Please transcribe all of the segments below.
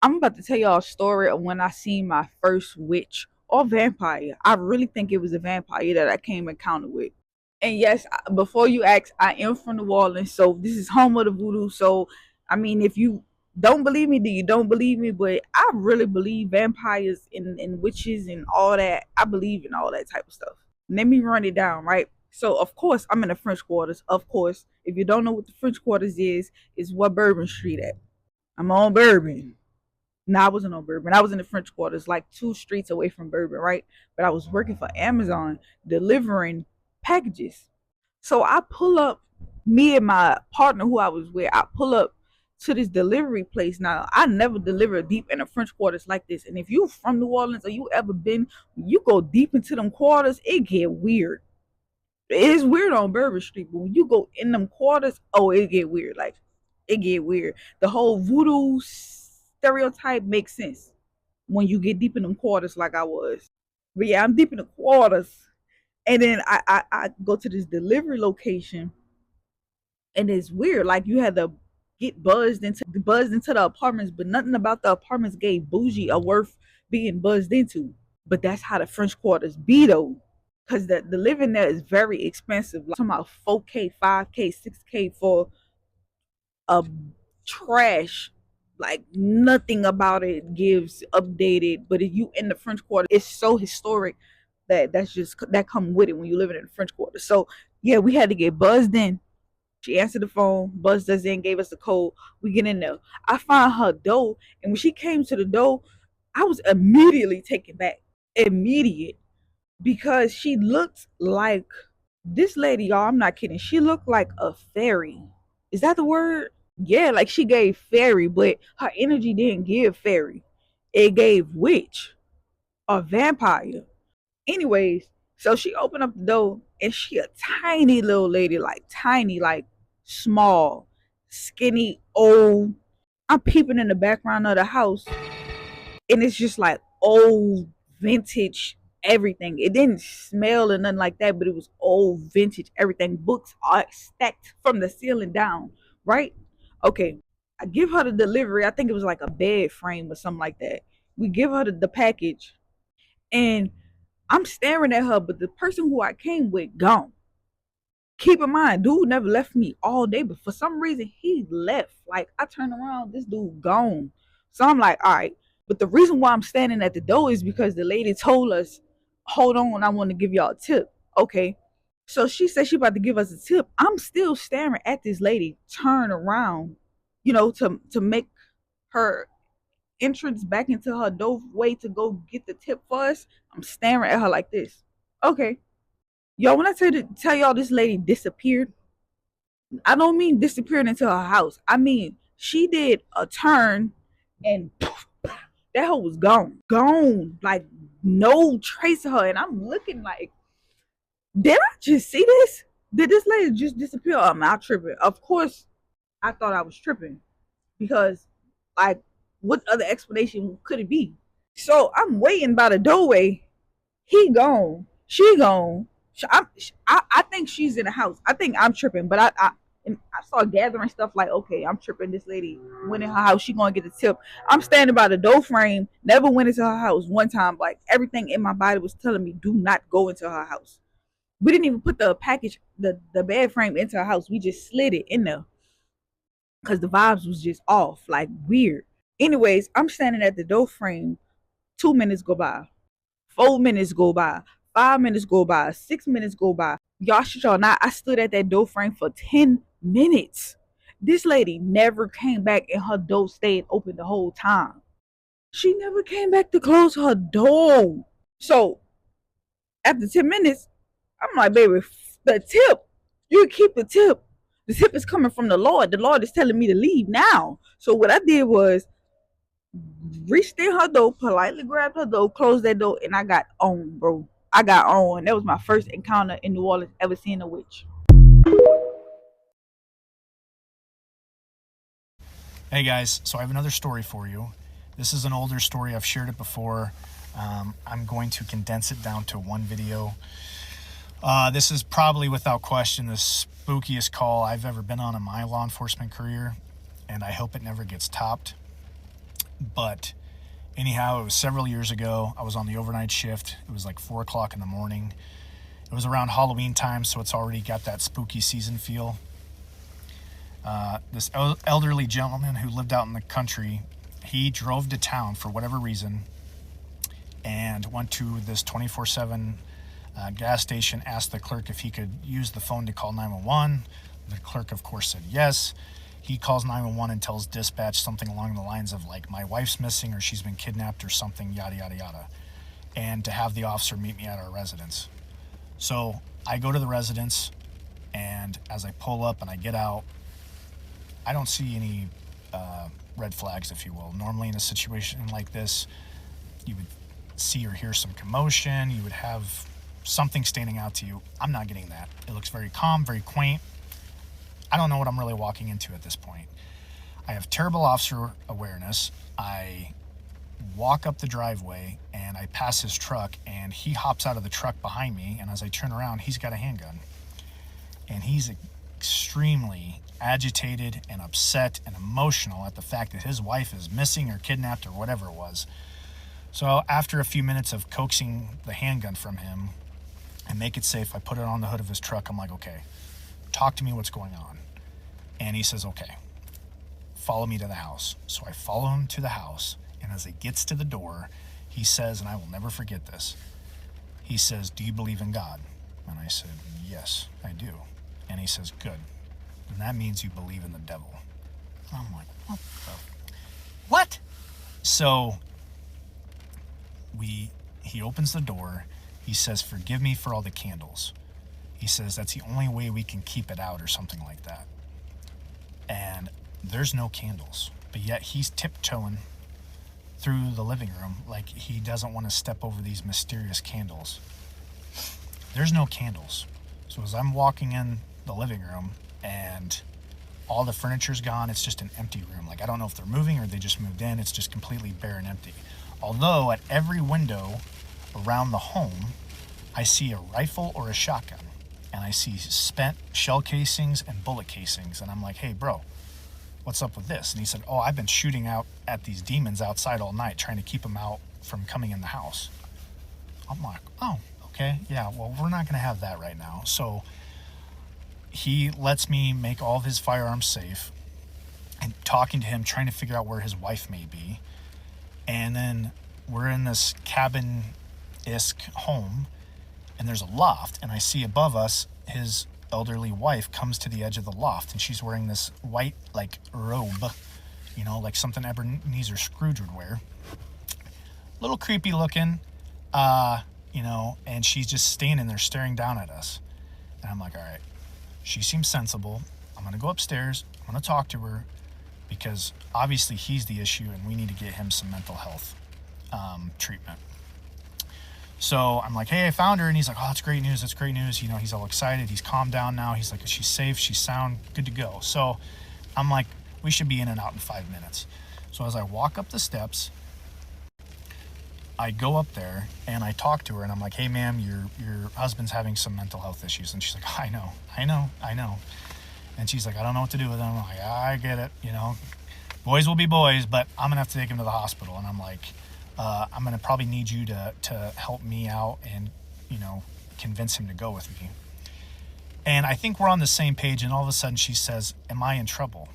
I'm about to tell y'all a story of when I seen my first witch or vampire. I really think it was a vampire that I came encounter with. And yes, before you ask, I am from New Orleans, so this is home of the voodoo. So, I mean, if you don't believe me, then you don't believe me. But I really believe vampires and witches and all that. I believe in all that type of stuff. Let me run it down, right? So, of course, I'm in the French Quarters. Of course, if you don't know what the French Quarters is what Bourbon Street at. I'm on Bourbon. No, I wasn't on Bourbon. I was in the French Quarters, like 2 streets away from Bourbon, right? But I was working for Amazon delivering packages. So I pull up, me and my partner who I was with, I pull up to this delivery place. Now, I never delivered deep in the French Quarters like this. And if you from New Orleans or you ever been, you go deep into them quarters, it get weird. It's weird on Bourbon Street, but when you go in them quarters, oh, it get weird. Like, it get weird. The whole voodoo stereotype makes sense when you get deep in them quarters like I was. But yeah, I'm deep in the quarters. And then I go to this delivery location and it's weird. Like you had to get buzzed into the apartments, but nothing about the apartments gave bougie a worth being buzzed into. But that's how the French Quarters be though. Cause the living there is very expensive. Like, I'm talking about 4K, 5K, 6K for a trash. Like nothing about it gives updated. But if you in the French Quarter, it's so historic that come with it when you live in the French Quarter. So yeah, we had to get buzzed in. She answered the phone, buzzed us in, gave us the code. We get in there. I find her door, and when she came to the door, I was immediately taken back. Immediate. Because she looked like this lady, y'all. I'm not kidding. She looked like a fairy. Is that the word? Yeah, like she gave fairy, but her energy didn't give fairy. It gave witch or vampire. Anyways, so she opened up the door and she a tiny little lady, like tiny, like small, skinny, old. I'm peeping in the background of the house and it's just like old vintage everything. It didn't smell or nothing like that, but it was old vintage everything. Books are stacked from the ceiling down, right? Okay. I give her the delivery. I think it was like a bed frame or something like that. We give her the package and I'm staring at her, but the person who I came with gone. Keep in mind, dude never left me all day, but for some reason he left. Like I turn around, this dude gone. So I'm like, all right. But the reason why I'm standing at the door is because the lady told us, hold on, I want to give y'all a tip. Okay. So she said she about to give us a tip. I'm still staring at this lady turn around, to make her entrance back into her doorway to go get the tip for us. I'm staring at her like this. Okay. Yo, when I tell y'all this lady disappeared, I don't mean disappeared into her house. I mean she did a turn and that hoe was gone. Gone. Like no trace of her. And I'm looking like, did I just see this? Did this lady just disappear? Or am I tripping? Of course I thought I was tripping. Because like what other explanation could it be? So I'm waiting by the doorway. He gone. She gone. I think she's in the house. I think I'm tripping, but I started gathering stuff like, okay, I'm tripping. This lady went in her house. She gonna get the tip. I'm standing by the door frame. Never went into her house. One time, like everything in my body was telling me, do not go into her house. We didn't even put the package, the bed frame into her house. We just slid it in there because the vibes was just off, like weird. Anyways, I'm standing at the door frame. 2 minutes go by. 4 minutes go by. 5 minutes go by. 6 minutes go by. Y'all shit y'all not. I stood at that door frame for 10 minutes. This lady never came back and her door stayed open the whole time. She never came back to close her door. So after 10 minutes, I'm like, baby, the tip. You keep the tip. The tip is coming from the Lord. The Lord is telling me to leave now. So what I did was reached in her door, politely grabbed her door, closed that door, and I got on, bro. I got on. That was my first encounter in New Orleans ever seeing a witch. Hey guys, so I have another story for you. This is an older story. I've shared it before. I'm going to condense it down to one video. This is probably without question the spookiest call I've ever been on in my law enforcement career, and I hope it never gets topped. But anyhow, it was several years ago. I was on the overnight shift. It was like 4 o'clock in the morning. It was around Halloween time, so it's already got that spooky season feel. This elderly gentleman who lived out in the country, he drove to town for whatever reason and went to this 24/7 gas station, asked the clerk if he could use the phone to call 911. The clerk, of course, said yes. He calls 911 and tells dispatch something along the lines of like, my wife's missing or she's been kidnapped or something, yada, yada, yada. And to have the officer meet me at our residence. So I go to the residence, and as I pull up and I get out, I don't see any red flags, if you will. Normally in a situation like this, you would see or hear some commotion. You would have something standing out to you. I'm not getting that. It looks very calm, very quaint. I don't know what I'm really walking into at this point. I have terrible officer awareness. I walk up the driveway and I pass his truck, and he hops out of the truck behind me, and as I turn around, he's got a handgun. And he's extremely agitated and upset and emotional at the fact that his wife is missing or kidnapped or whatever it was. So after a few minutes of coaxing the handgun from him and make it safe, I put it on the hood of his truck. I'm like, okay, talk to me, what's going on? And he says, okay, follow me to the house. So I follow him to the house, and as he gets to the door, he says, and I will never forget this, he says, do you believe in God? And I said, yes, I do. And he says, good. And that means you believe in the devil. And I'm like, what? So he opens the door. He says, forgive me for all the candles. He says, that's the only way we can keep it out or something like that. And there's no candles, but yet he's tiptoeing through the living room like he doesn't want to step over these mysterious candles. There's no candles. So as I'm walking in the living room and all the furniture's gone, it's just an empty room. Like, I don't know if they're moving or they just moved in. It's just completely bare and empty. Although at every window around the home, I see a rifle or a shotgun, and I see spent shell casings and bullet casings. And I'm like, hey, bro, what's up with this? And he said, oh, I've been shooting out at these demons outside all night, trying to keep them out from coming in the house. I'm like, oh, okay, yeah, well, we're not going to have that right now. So he lets me make all of his firearms safe, and talking to him, trying to figure out where his wife may be. And then we're in this cabin-esque home, and there's a loft, and I see above us his elderly wife comes to the edge of the loft, and she's wearing this white, like, robe, you know, like something Ebenezer Scrooge would wear. A little creepy looking, you know, and she's just standing there staring down at us. And I'm like, all right, she seems sensible. I'm going to go upstairs. I'm going to talk to her, because obviously he's the issue and we need to get him some mental health treatment. So I'm like, hey, I found her. And he's like, oh, that's great news. That's great news. You know, he's all excited. He's calmed down now. He's like, she's safe. She's sound. Good to go. So I'm like, we should be in and out in 5 minutes. So as I walk up the steps, I go up there and I talk to her, and I'm like, hey, ma'am, your husband's having some mental health issues. And she's like, I know. And she's like, I don't know what to do with him. I'm like, I get it. You know, boys will be boys, but I'm going to have to take him to the hospital. And I'm like, I'm going to probably need you to help me out and, you know, convince him to go with me. And I think we're on the same page. And all of a sudden she says, am I in trouble?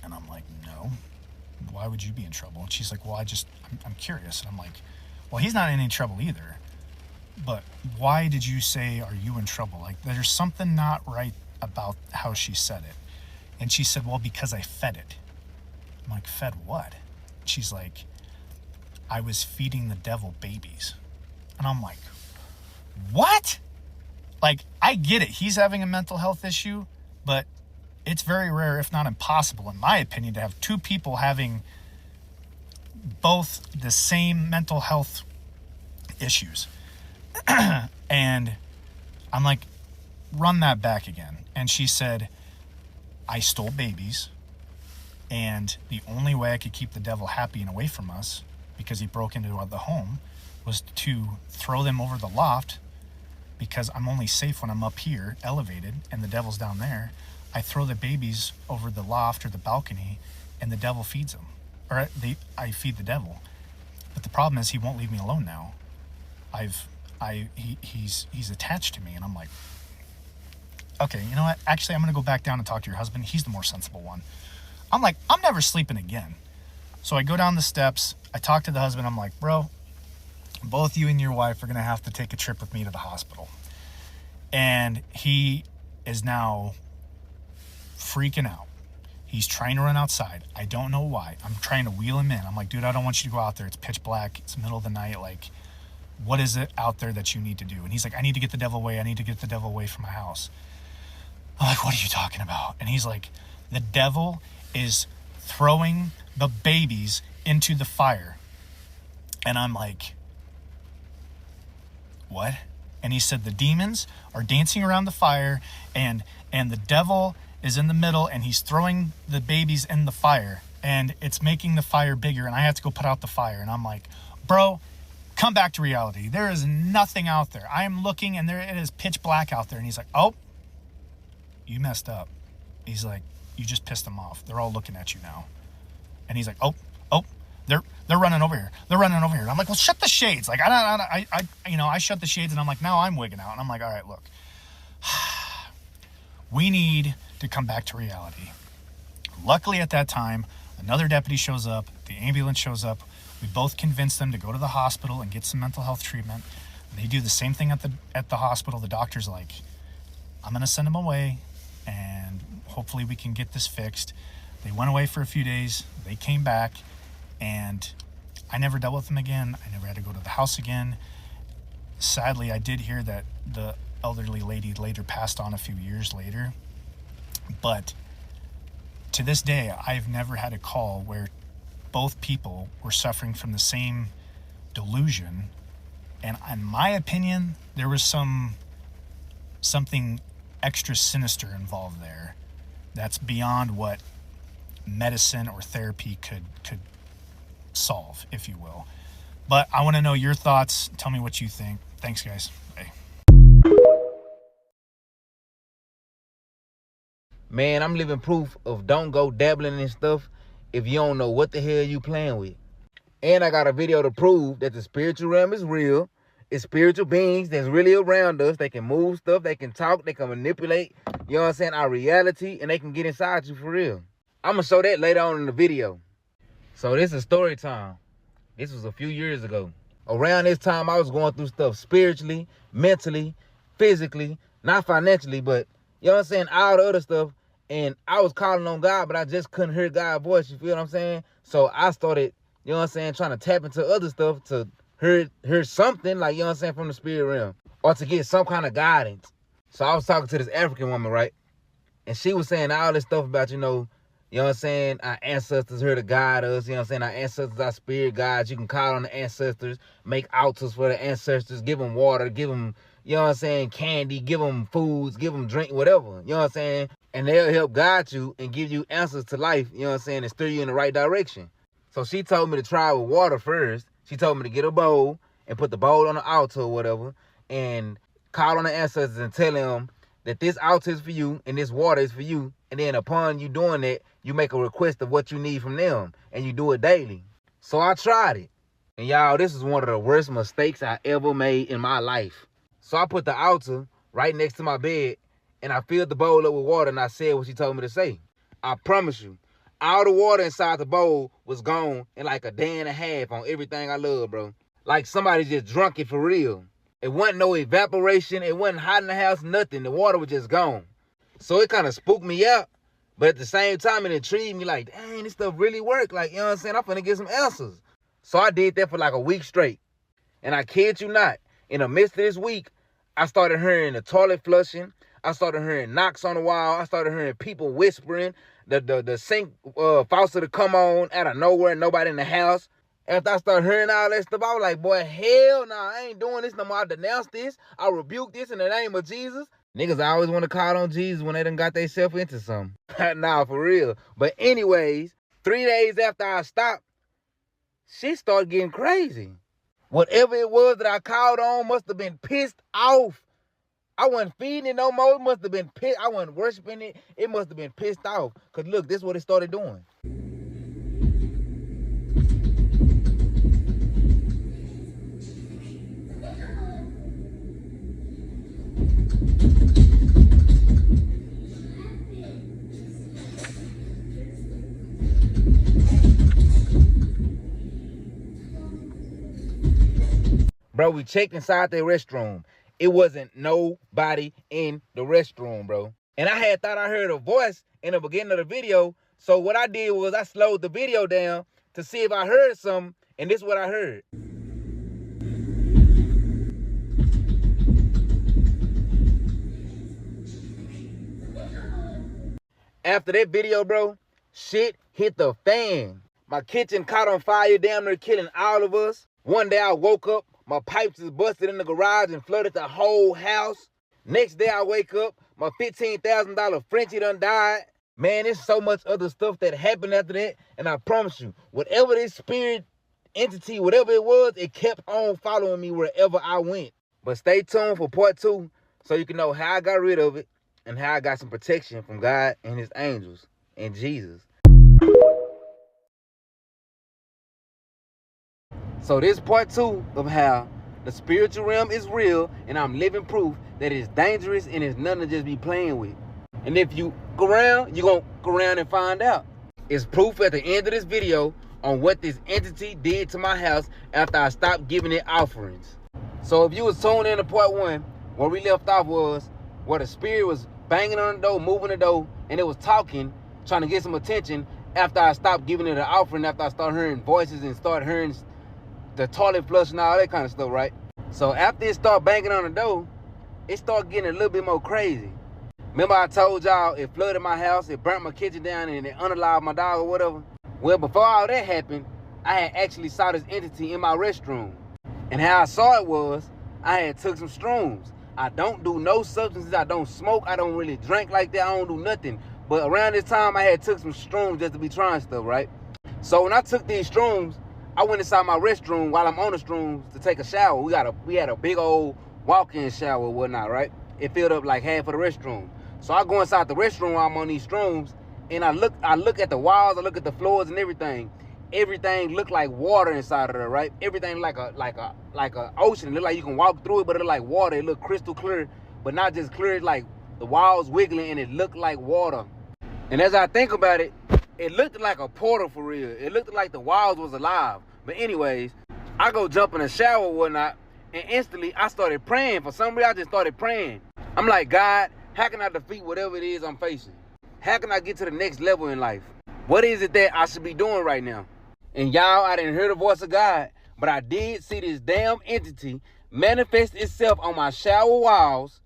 And I'm like, no. Why would you be in trouble? And she's like, well, I'm curious. And I'm like, well, he's not in any trouble either. But why did you say, are you in trouble? Like, there's something not right about how she said it. And she said, well, because I fed it. I'm like, fed what? She's like, I was feeding the devil babies. And I'm like, what? Like, I get it. He's having a mental health issue, but it's very rare, if not impossible, in my opinion, to have two people having both the same mental health issues. And I'm like, run that back again. And she said, I stole babies, and the only way I could keep the devil happy and away from us, because he broke into the home, was to throw them over the loft, because I'm only safe when I'm up here, elevated, and the devil's down there. I throw the babies over the loft or the balcony, and the devil feeds them, or I feed the devil. But the problem is he won't leave me alone now. He's attached to me, and I'm like, okay, you know what? Actually, I'm gonna go back down and talk to your husband. He's the more sensible one. I'm like, I'm never sleeping again. So I go down the steps. I talk to the husband. I'm like, bro, both you and your wife are gonna have to take a trip with me to the hospital. And he is now freaking out. He's trying to run outside. I don't know why. I'm trying to wheel him in. I'm like, dude, I don't want you to go out there. It's pitch black. It's the middle of the night. Like, what is it out there that you need to do? And he's like, I need to get the devil away. I need to get the devil away from my house. I'm like, what are you talking about? And he's like, the devil is throwing the babies into the fire. And I'm like, what? And he said the demons are dancing around the fire, and the devil is in the middle, and he's throwing the babies in the fire, and it's making the fire bigger, and I have to go put out the fire. And I'm like, bro, come back to reality. There is nothing out there. I am looking, and it is pitch black out there. And he's like, oh, you messed up. He's like, you just pissed them off. They're all looking at you now. And he's like, oh, they're running over here. They're running over here. I'm like, well, shut the shades. Like, I shut the shades, and I'm like, now I'm wigging out. And I'm like, all right, look, we need to come back to reality. Luckily at that time, another deputy shows up, the ambulance shows up. We both convince them to go to the hospital and get some mental health treatment. They do the same thing at the hospital. The doctor's like, I'm gonna send him away, and hopefully we can get this fixed. They went away for a few days. They came back, and I never dealt with them again. I never had to go to the house again. Sadly, I did hear that the elderly lady later passed on a few years later. But to this day, I've never had a call where both people were suffering from the same delusion. And in my opinion, there was something extra sinister involved there that's beyond what medicine or therapy could solve, if you will. But I want to know your thoughts. Tell me what you think. Thanks, guys. Bye. Man, I'm living proof of don't go dabbling in stuff if you don't know what the hell you playing with. And I got a video to prove that the spiritual realm is real. It's spiritual beings that's really around us. They can move stuff, they can talk, they can manipulate, you know what I'm saying, our reality, and they can get inside you for real. I'm going to show that later on in the video. So this is story time. This was a few years ago. Around this time, I was going through stuff spiritually, mentally, physically, not financially, but, you know what I'm saying, all the other stuff. And I was calling on God, but I just couldn't hear God's voice, you feel what I'm saying? So I started, you know what I'm saying, trying to tap into other stuff to hear something, like, you know what I'm saying, from the spirit realm, or to get some kind of guidance. So I was talking to this African woman, right? And she was saying all this stuff about, you know what I'm saying, our ancestors here to guide us, you know what I'm saying, our ancestors, our spirit guides. You can call on the ancestors, make altars for the ancestors, give them water, give them, you know what I'm saying, candy, give them foods, give them drink, whatever, you know what I'm saying? And they'll help guide you and give you answers to life, you know what I'm saying, and steer you in the right direction. So she told me to try with water first. She told me to get a bowl and put the bowl on the altar or whatever and call on the ancestors and tell them that this altar is for you and this water is for you. And then upon you doing that, you make a request of what you need from them and you do it daily. So I tried it. And y'all, this is one of the worst mistakes I ever made in my life. So I put the altar right next to my bed and I filled the bowl up with water and I said what she told me to say. I promise you, all the water inside the bowl was gone in like a day and a half on everything I love, bro. Like somebody just drunk it for real. It wasn't no evaporation. It wasn't hot in the house, nothing. The water was just gone. So it kind of spooked me out. But at the same time, it intrigued me like, dang, this stuff really worked. Like, you know what I'm saying? I'm finna get some answers. So I did that for like a week straight. And I kid you not, in the midst of this week, I started hearing the toilet flushing. I started hearing knocks on the wall. I started hearing people whispering. The sink faucet to come on out of nowhere, nobody in the house. After I started hearing all that stuff, I was like, boy, hell nah, I ain't doing this no more. I denounce this. I rebuke this in the name of Jesus. Niggas always want to call on Jesus when they done got themselves into something. Nah, for real. But anyways, 3 days after I stopped, she started getting crazy. Whatever it was that I called on must have been pissed off. I wasn't feeding it no more. It must have been pissed. I wasn't worshiping it. It must have been pissed off. Because look, this is what it started doing. Bro, we checked inside the restroom. It wasn't nobody in the restroom, bro. And I had thought I heard a voice in the beginning of the video. So what I did was I slowed the video down to see if I heard something. And this is what I heard. After that video, bro, shit hit the fan. My kitchen caught on fire, damn near killing all of us. One day I woke up, my pipes is busted in the garage and flooded the whole house. Next day I wake up, my $15,000 Frenchie done died. Man, there's so much other stuff that happened after that. And I promise you, whatever this spirit entity, whatever it was, it kept on following me wherever I went. But stay tuned for part 2 so you can know how I got rid of it and how I got some protection from God and his angels and Jesus. So this part 2 of how the spiritual realm is real, and I'm living proof that it's dangerous and it's nothing to just be playing with. And if you go around, you're going to go around and find out. It's proof at the end of this video on what this entity did to my house after I stopped giving it offerings. So if you was tuned in to part 1, where we left off was where the spirit was banging on the door, moving the door, and it was talking, trying to get some attention after I stopped giving it an offering, after I started hearing voices and started hearing the toilet flush and all that kind of stuff, right? So after it started banging on the door, it started getting a little bit more crazy. Remember I told y'all it flooded my house, it burnt my kitchen down, and it unalived my dog or whatever? Well, before all that happened, I had actually saw this entity in my restroom. And how I saw it was, I had took some shrooms. I don't do no substances, I don't smoke, I don't really drink like that, I don't do nothing. But around this time, I had took some shrooms just to be trying stuff, right? So when I took these shrooms, I went inside my restroom while I'm on the shrooms to take a shower. We had a big old walk-in shower and whatnot, right? It filled up like half of the restroom. So I go inside the restroom while I'm on these shrooms, and I look at the walls, I look at the floors and everything. Everything looked like water inside of there, right? Everything like a ocean. It looked like you can walk through it, but it looked like water. It looked crystal clear, but not just clear, like the walls wiggling and it looked like water. And as I think about it, it looked like a portal for real. It looked like the walls was alive. But anyways, I go jump in the shower or whatnot, and instantly I started praying. For some reason, I just started praying. I'm like, God, how can I defeat whatever it is I'm facing? How can I get to the next level in life? What is it that I should be doing right now? And y'all, I didn't hear the voice of God, but I did see this damn entity manifest itself on my shower walls,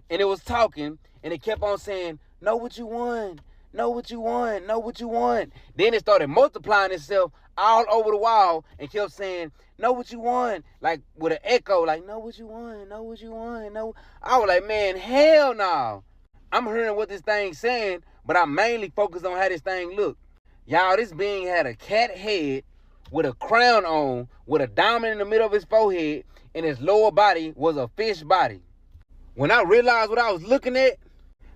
and it was talking, and it kept on saying, know what you want, know what you want, know what you want. Then it started multiplying itself all over the wall and kept saying, know what you want, like with an echo, like, know what you want, know what you want, know. I was like, man, hell no. I'm hearing what this thing's saying, but I'm mainly focused on how this thing looked. Y'all, this being had a cat head with a crown on, with a diamond in the middle of his forehead, and his lower body was a fish body. When I realized what I was looking at,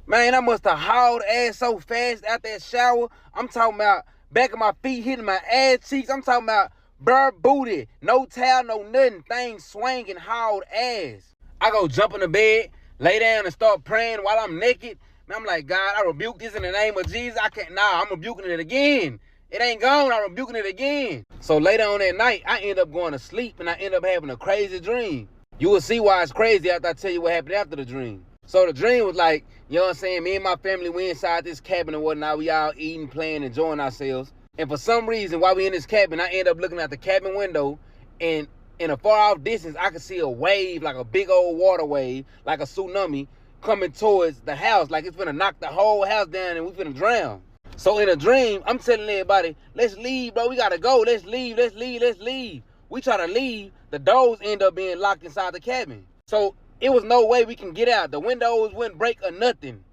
man, I must have hauled ass so fast out that shower. I'm talking about back of my feet hitting my ass cheeks. I'm talking about bare booty, no towel, no nothing, things swinging, hauled ass. I go jump in the bed, lay down and start praying while I'm naked. Man, I'm like, God, I rebuke this in the name of Jesus. I'm rebuking it again. It ain't gone, I'm rebuking it again. So later on that night, I end up going to sleep and I end up having a crazy dream. You will see why it's crazy after I tell you what happened after the dream. So the dream was like, you know what I'm saying, me and my family, we inside this cabin and whatnot, we all eating, playing, enjoying ourselves. And for some reason, while we in this cabin, I end up looking at the cabin window, and in a far off distance, I could see a wave, like a big old water wave, like a tsunami, coming towards the house, like it's gonna knock the whole house down and we finna drown. So in a dream, I'm telling everybody, let's leave, bro, we gotta go, let's leave, let's leave, let's leave. We try to leave, the doors end up being locked inside the cabin. So it was no way we can get out. The windows wouldn't break or nothing.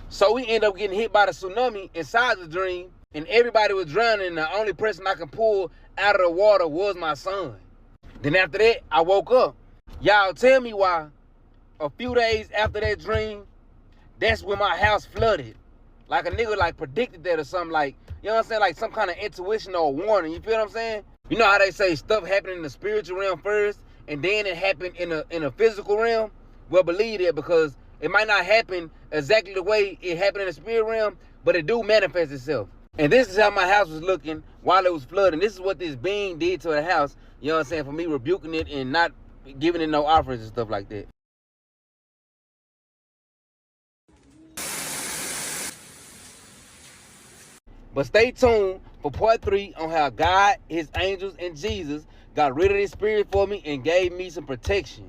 So we end up getting hit by the tsunami inside the dream, and everybody was drowning, and the only person I could pull out of the water was my son. Then after that, I woke up. Y'all tell me why a few days after that dream, that's when my house flooded. Like a nigga like predicted that or something, like, you know what I'm saying? Like some kind of intuition or warning, you feel what I'm saying? You know how they say stuff happened in the spiritual realm first, and then it happened in a physical realm? Well, believe that, because it might not happen exactly the way it happened in the spirit realm, but it do manifest itself. And this is how my house was looking while it was flooding. This is what this being did to the house, you know what I'm saying, for me rebuking it and not giving it no offerings and stuff like that. But stay tuned for part 3 on how God, his angels, and Jesus got rid of this spirit for me and gave me some protection.